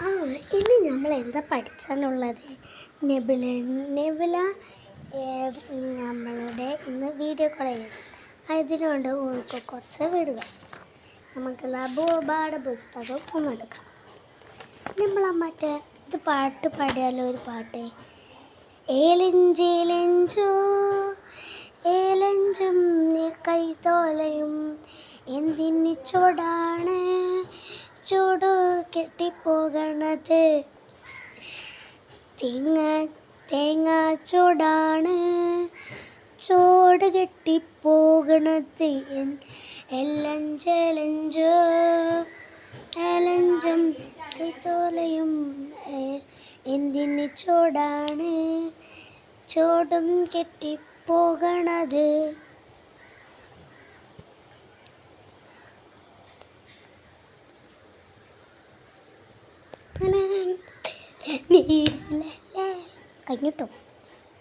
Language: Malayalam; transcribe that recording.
ആ ഇനി നമ്മൾ എന്താ പഠിച്ചാലുള്ളത്? നെബുല നെബുല നമ്മളുടെ ഇന്ന് വീഡിയോ കോൾ ചെയ്യും. അതിനുകൊണ്ട് ഓൾക്ക് കുറച്ച് വിടുക. നമുക്കുള്ള പാഠപുസ്തകം ഒന്നെടുക്കാം. നമ്മൾ മറ്റേ ഇത് പാട്ട് പാടിയാലോ? ഒരു പാട്ട്, ഏലഞ്ചേലഞ്ചോ ഏലഞ്ചും കൈത്തോലയും എന്തിന് ചൂടാണ് ചൂട് കെട്ടിപ്പോകണത്, തേങ്ങ ചൂടാണ് ചൂട് കെട്ടിപ്പോകണത്, ഏലഞ്ചേലഞ്ചോ ഏലഞ്ചും കൈത്തോലയും എന്തിന് ചൂടാണ് ചൂടും കെട്ടിപ്പോകണത്. കഴിഞ്ഞിട്ടോ?